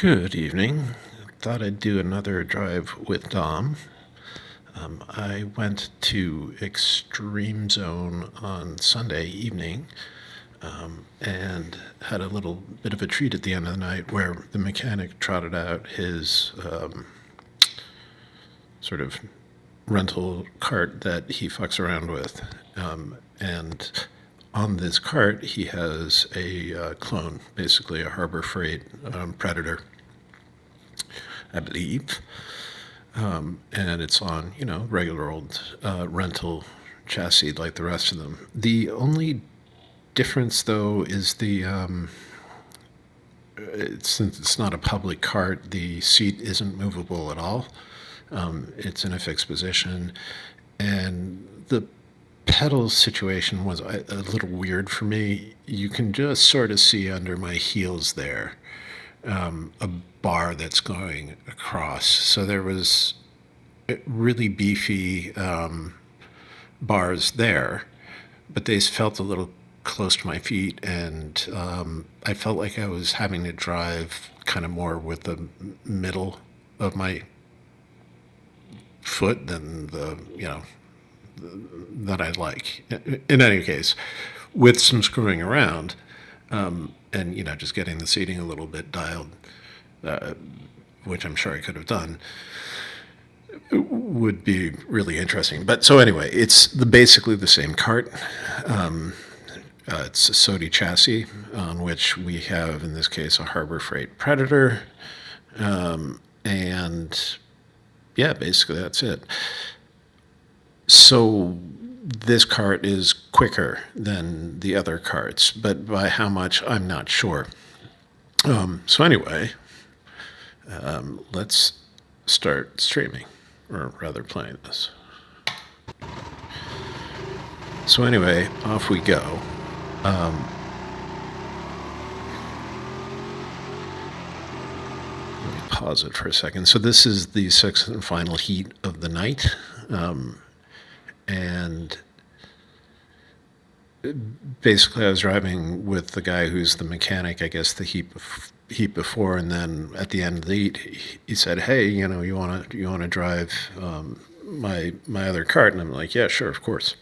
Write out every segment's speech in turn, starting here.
Good evening. Thought I'd do another drive with Dom. I went to XtremeZone on Sunday evening and had a little bit of a treat at the end of the night where the mechanic trotted out his sort of rental cart that he fucks around with. And on this cart, he has a clone, basically a Harbor Freight Predator, I believe. And it's on, regular old rental chassis like the rest of them. The only difference, though, is since it's not a public cart, the seat isn't movable at all. It's in a fixed position, and the pedal situation was a little weird for me. You can just sort of see under my heels there a bar that's going across. So there was really beefy bars there, but they felt a little close to my feet, and I felt like I was having to drive kind of more with the middle of my foot than that I like. In any case, with some screwing around, and just getting the seating a little bit dialed, which I'm sure I could have done, would be really interesting. But so anyway, it's basically the same cart. It's a Sodi chassis on which we have, in this case, a Harbor Freight Predator, and yeah, basically that's it. So this cart is quicker than the other carts, but by how much, I'm not sure. So anyway, let's start streaming, or rather playing this. So anyway, off we go. Let me pause it for a second. So this is the sixth and final heat of the night. And basically I was driving with the guy who's the mechanic, I guess the heat before, and then at the end of the heat, he said, "Hey, you want to drive my other cart?" And I'm like, "Yeah, sure, of course."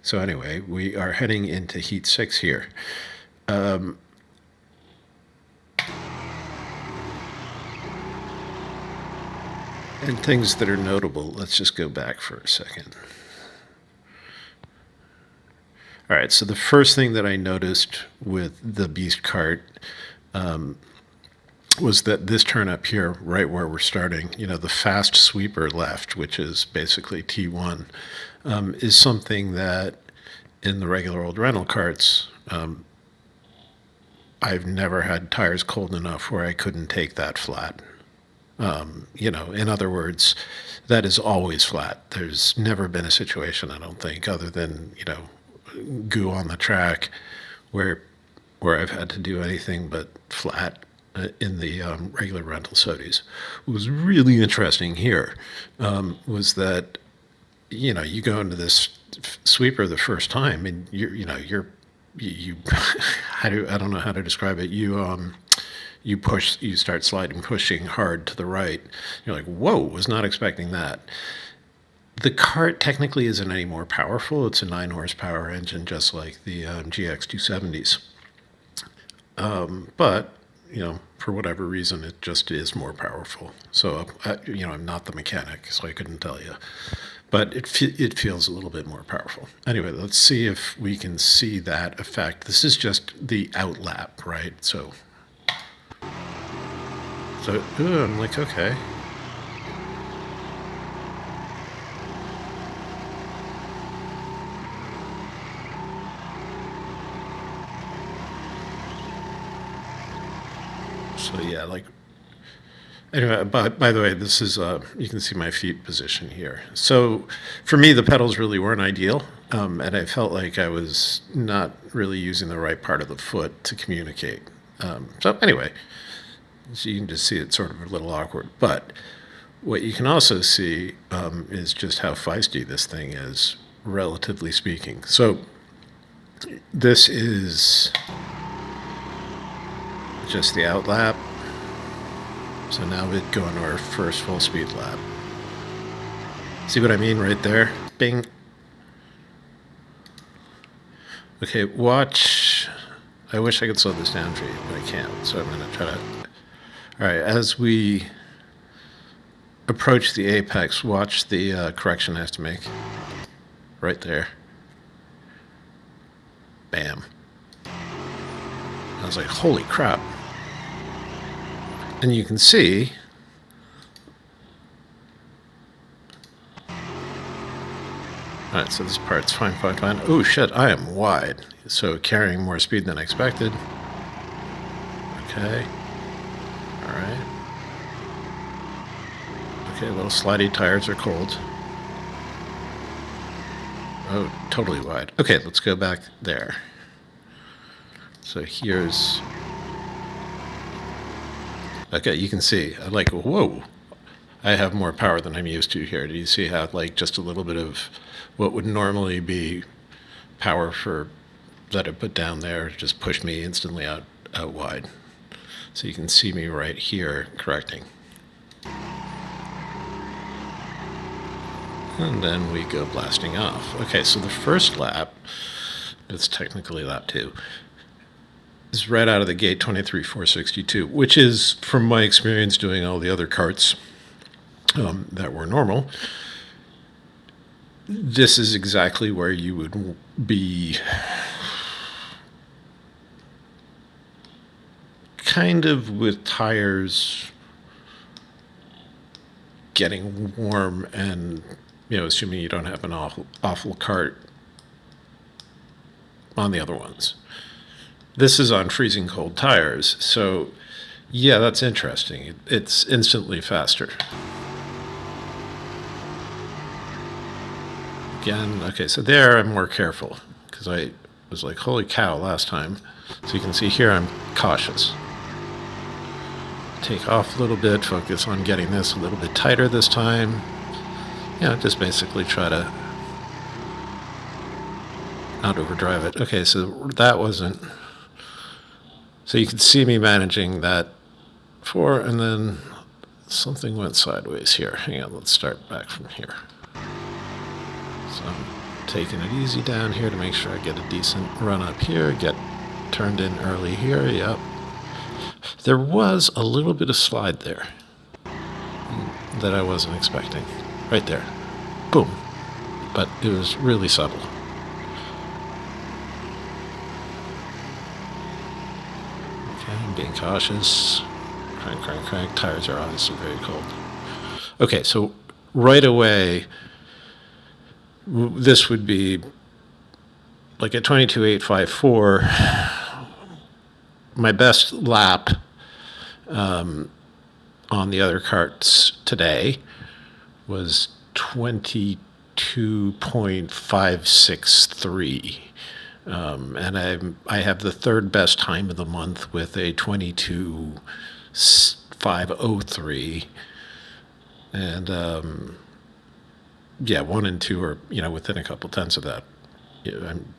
So anyway, we are heading into heat 6 here. And things that are notable, let's just go back for a second. All right, so the first thing that I noticed with the Beast cart was that this turn up here, right where we're starting, the fast sweeper left, which is basically T1, is something that in the regular old rental carts, I've never had tires cold enough where I couldn't take that flat. In other words, that is always flat. There's never been a situation, I don't think, other than, goo on the track where I've had to do anything but flat in the regular rental Sodis. What was really interesting here was that, you go into this sweeper the first time and you I don't know how to describe it. You start sliding, pushing hard to the right. You're like, whoa, was not expecting that. The cart technically isn't any more powerful. It's a 9 horsepower engine, just like the GX 270s. But, for whatever reason, it just is more powerful. So, I'm not the mechanic, so I couldn't tell you. But it feels a little bit more powerful. Anyway, let's see if we can see that effect. This is just the outlap, right? So I'm like, okay. So yeah, anyway, by the way, this is, you can see my feet position here. So for me, the pedals really weren't ideal, and I felt like I was not really using the right part of the foot to communicate. So anyway, so you can just see it's sort of a little awkward. But what you can also see is just how feisty this thing is, relatively speaking. So this is just the outlap. So now we go into our first full speed lap. See what I mean right there? Bing. Okay, watch. I wish I could slow this down for you, but I can't. So I'm going to try to... All right, as we approach the apex, watch the correction I have to make. Right there. Bam. I was like, holy crap. And you can see... Alright, so this part's fine. Oh shit, I am wide. So carrying more speed than expected. Okay. Alright. Okay, little slidey tires are cold. Oh, totally wide. Okay, let's go back there. So here's... Okay, you can see, like, whoa. I have more power than I'm used to here. Do you see how, like, just a little bit of what would normally be power for that I put down there just pushed me instantly out wide. So you can see me right here correcting. And then we go blasting off. Okay, so the first lap, it's technically lap 2, is right out of the gate 23,462, which is, from my experience doing all the other karts that were normal, this is exactly where you would be kind of with tires getting warm and, you know, assuming you don't have an awful kart on the other ones. This is on freezing cold tires, so yeah, that's interesting. It's instantly faster. Again, okay, so there I'm more careful because I was like, holy cow, last time. So you can see here I'm cautious. Take off a little bit, focus on getting this a little bit tighter this time. You know, just basically try to not overdrive it. Okay, so that wasn't... So you can see me managing that before, and then something went sideways here. Hang on, let's start back from here. So I'm taking it easy down here to make sure I get a decent run up here, get turned in early here, yep. There was a little bit of slide there that I wasn't expecting. Right there. Boom. But it was really subtle. Okay, I'm being cautious. Crank, crank, crank. Tires are obviously very cold. Okay, so right away, this would be like a 22.854. My best lap on the other karts today was 22.563. And I have the third best time of the month with a 22.503. And yeah, 1 and 2 are, you know, within a couple tenths of that.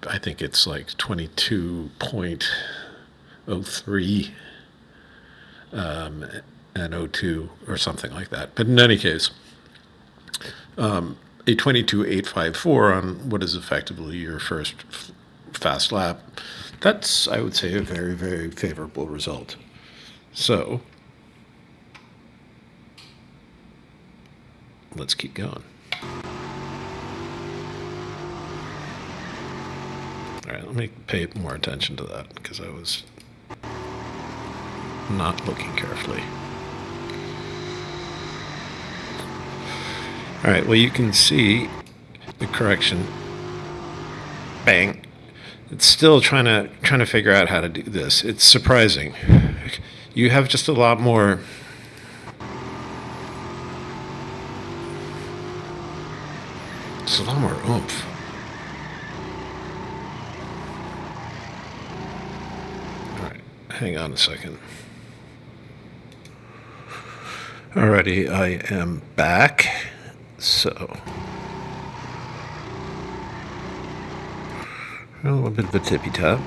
I think it's like 22.03 and 02 or something like that. But in any case, a 22.854 on what is effectively your first fast lap, that's, I would say, a very, very favorable result. So let's keep going. All right, let me pay more attention to that because I was not looking carefully. All right, well, you can see the correction. Bang. It's still trying to figure out how to do this. It's surprising. You have just a lot more. It's a lot more oomph. All right, hang on a second. Alrighty, I am back. So, a little bit of a tippy top.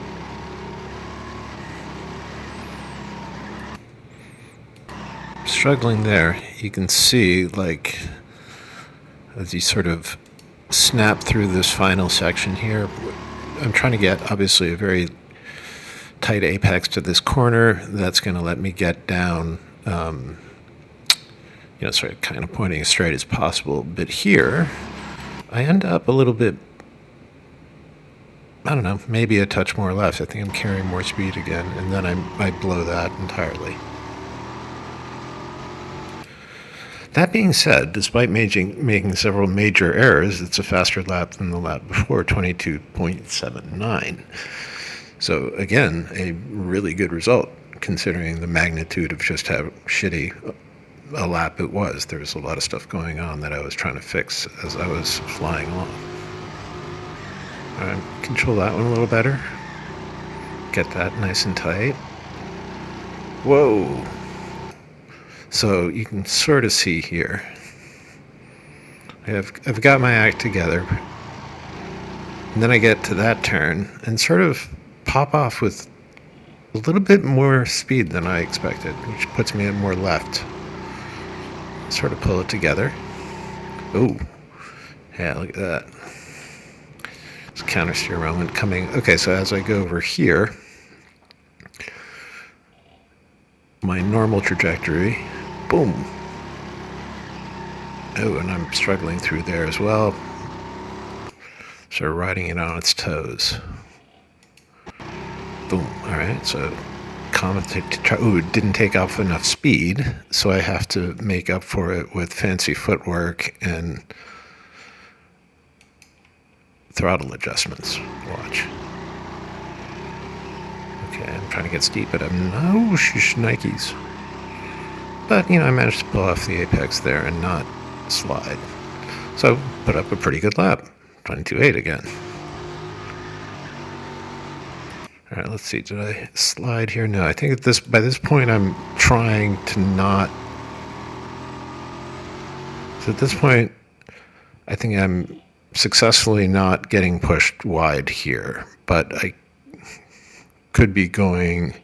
struggling there. You can see, like, as you sort of snap through this final section here, I'm trying to get, obviously, a very tight apex to this corner. That's going to let me get down, sort of kind of pointing as straight as possible. But here, I end up a little bit, I don't know, maybe a touch more left. I think I'm carrying more speed again, and then I blow that entirely. That being said, despite making several major errors, it's a faster lap than the lap before, 22.79. So again, a really good result considering the magnitude of just how shitty a lap it was. There was a lot of stuff going on that I was trying to fix as I was flying along. All right, control that one a little better. Get that nice and tight. Whoa! So you can sort of see here. I've got my act together. And then I get to that turn and sort of pop off with a little bit more speed than I expected, which puts me at more left. Sort of pull it together. Ooh. Yeah, look at that. It's counter steer moment coming. Okay, so as I go over here, my normal trajectory, boom. Oh, and I'm struggling through there as well. Sort of riding it on its toes. Boom. All right, so it didn't take off enough speed, so I have to make up for it with fancy footwork and throttle adjustments. Watch. Okay, I'm trying to get steep, but I'm no Nikes. But, I managed to pull off the apex there and not slide. So, put up a pretty good lap. 22.8 again. All right, let's see. Did I slide here? No, I think by this point I'm trying to not. So at this point, I think I'm successfully not getting pushed wide here, but I could be going.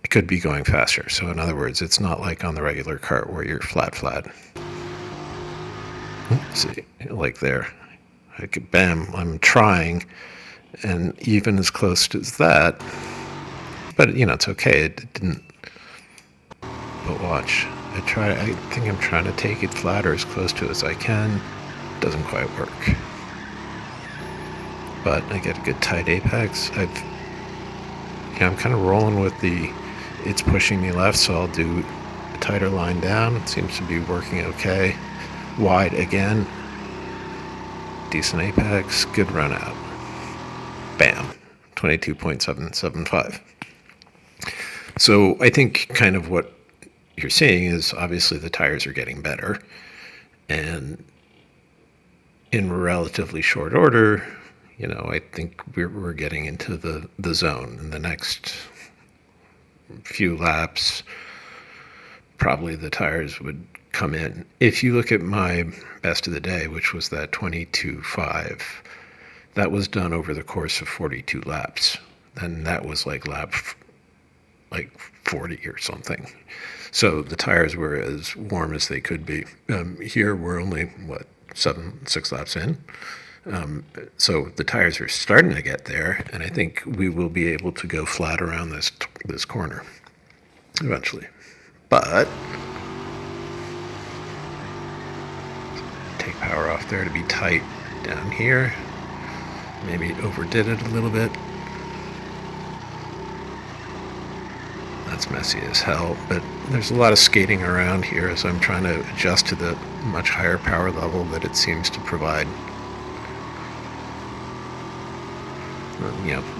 I could be going faster. So in other words, it's not like on the regular kart where you're flat. Let's see, like there. Bam! I'm trying. And even as close as that, but it's okay. It didn't. But watch, I think I'm trying to take it flat or as close to it as I can. Doesn't quite work. But I get a good tight apex. I'm kind of rolling with it's pushing me left, so I'll do a tighter line down. It seems to be working okay. Wide again. Decent apex. Good run out. Bam, 22.775. So I think kind of what you're seeing is obviously the tires are getting better. And in relatively short order, I think we're getting into the zone. In the next few laps, probably the tires would come in. If you look at my best of the day, which was that 22.5, that was done over the course of 42 laps. And that was like lap 40 or something. So the tires were as warm as they could be. Here we're only, 6 laps in. So the tires are starting to get there, and I think we will be able to go flat around this corner eventually. But take power off there to be tight down here. Maybe overdid it a little bit. That's messy as hell, but there's a lot of skating around here as I'm trying to adjust to the much higher power level that it seems to provide.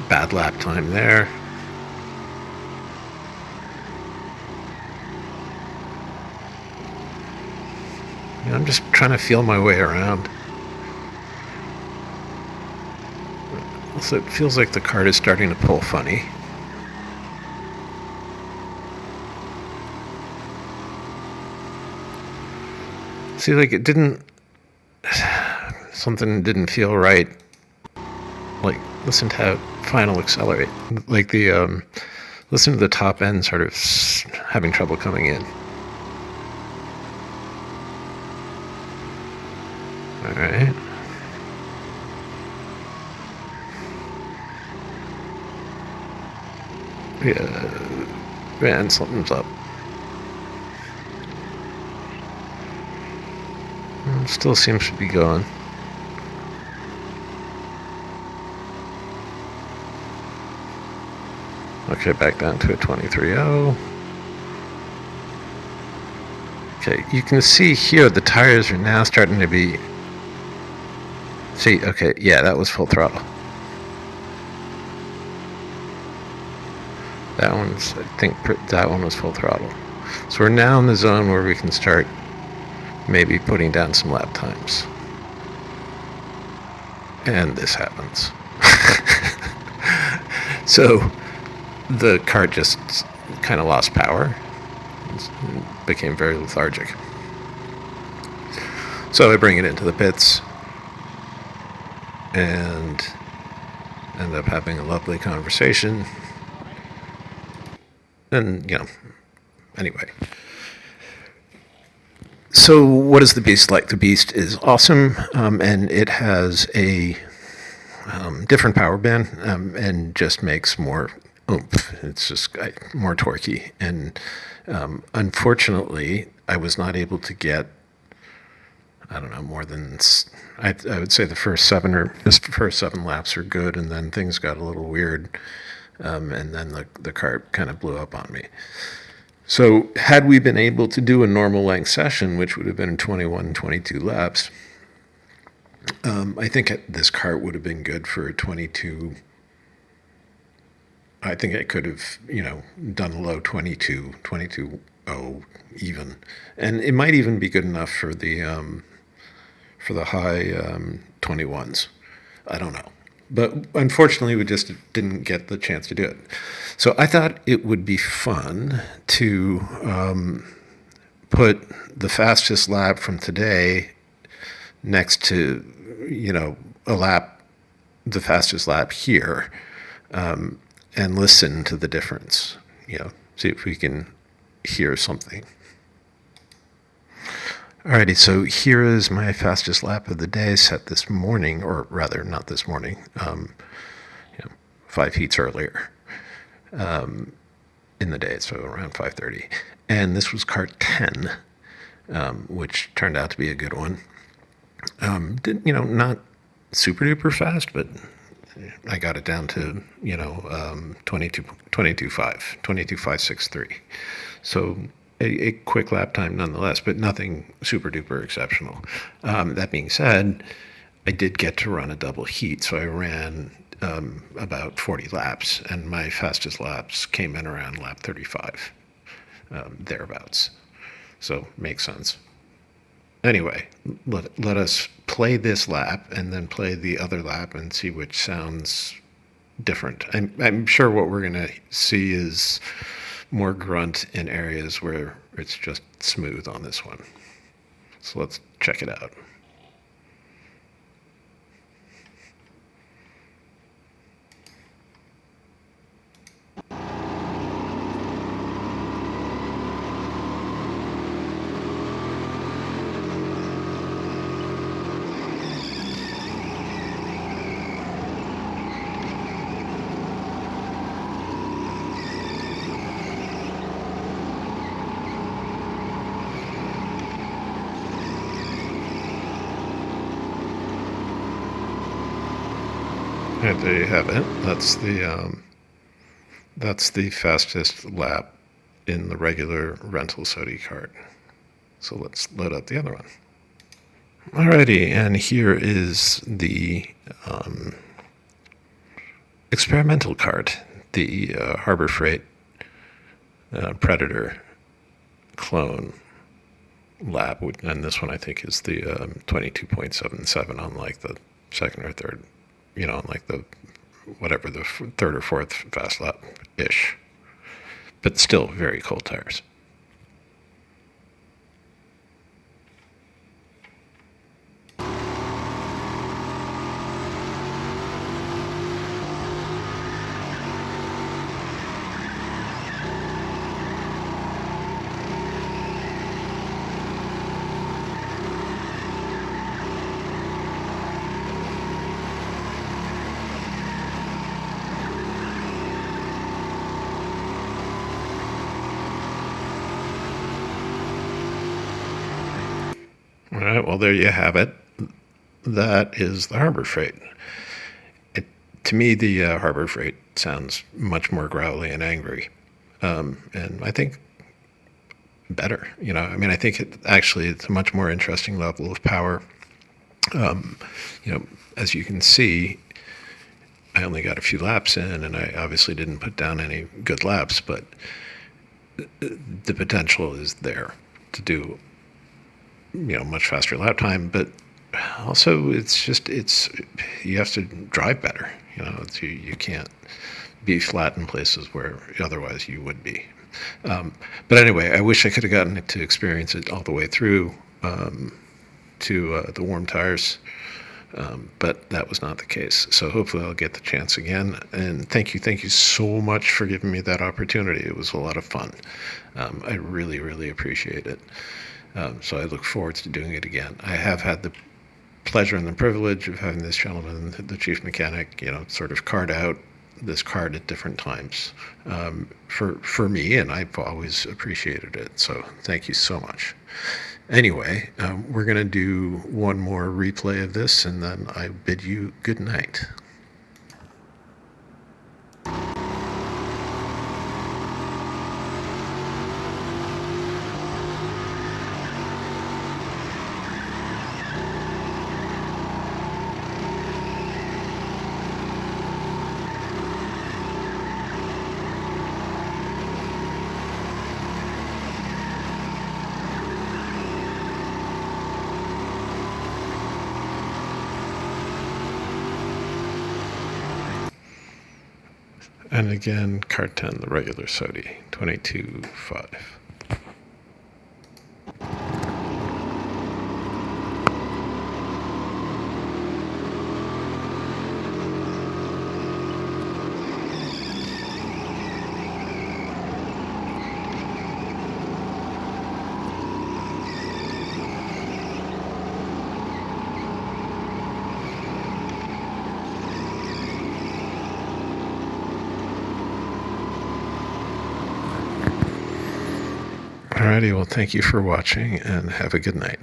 Bad lap time there. I'm just trying to feel my way around. Also, it feels like the kart is starting to pull funny. See, like something didn't feel right. Like, listen to how final accelerate. Like the Listen to the top end sort of having trouble coming in. All right. Yeah, man, something's up. Still seems to be going. Okay, back down to a 23.0. Okay, you can see here the tires are now starting to be... See, okay, yeah, that was full throttle. That one's, I think that one was full throttle. So we're now in the zone where we can start maybe putting down some lap times. And this happens. So the cart just kind of lost power. It became very lethargic. So I bring it into the pits and end up having a lovely conversation. And, anyway. So what is the Beast like? The Beast is awesome, and it has a different power band and just makes more oomph. It's just more torquey. And unfortunately, I was not able to get, I don't know, more than, I would say the first seven laps are good, and then things got a little weird, and then the cart kind of blew up on me. So had we been able to do a normal length session, which would have been 21, 22 laps, I think this cart would have been good for 22. I think I could have, done a low 22.0 even. And it might even be good enough for the high 21s. I don't know. But unfortunately, we just didn't get the chance to do it. So I thought it would be fun to put the fastest lap from today next to, the fastest lap here, and listen to the difference. See if we can hear something. Alrighty, so here is my fastest lap of the day set this morning, or rather not this morning, 5 heats earlier in the day, so around 5:30. And this was Kart 10, which turned out to be a good one. Not super duper fast, but I got it down to, 22.563. So a quick lap time nonetheless, but nothing super duper exceptional. That being said, I did get to run a double heat, so I ran about 40 laps, and my fastest laps came in around lap 35, thereabouts. So makes sense. Anyway, let us play this lap and then play the other lap and see which sounds different. I'm sure what we're going to see is more grunt in areas where it's just smooth on this one. So let's check it out. And there you have it. That's the fastest lap in the regular rental Sodi cart. So let's load up the other one. Alrighty, and here is the experimental cart, the Harbor Freight Predator clone lap, and this one I think is the 22.77, unlike the second or third, unlike the whatever the third or fourth fast lap ish, but still very cold tires. right, well, there you have it. That is the Harbor Freight. To me, the Harbor Freight sounds much more growly and angry, and I think better. I mean, I think it's a much more interesting level of power. As you can see, I only got a few laps in, and I obviously didn't put down any good laps, but the potential is there to do, much faster lap time. But also, it's you have to drive better. You can't be flat in places where otherwise you would be. But anyway, I wish I could have gotten to experience it all the way through to the warm tires. But that was not the case. So hopefully I'll get the chance again. And thank you so much for giving me that opportunity. It was a lot of fun. I really, really appreciate it. So I look forward to doing it again. I have had the pleasure and the privilege of having this gentleman, the chief mechanic, sort of cart out this cart at different times for me, and I've always appreciated it. So thank you so much. Anyway, we're going to do one more replay of this, and then I bid you good night. And again, Kart 10, the regular Sodi, 22.5. Alrighty, well, thank you for watching, and have a good night.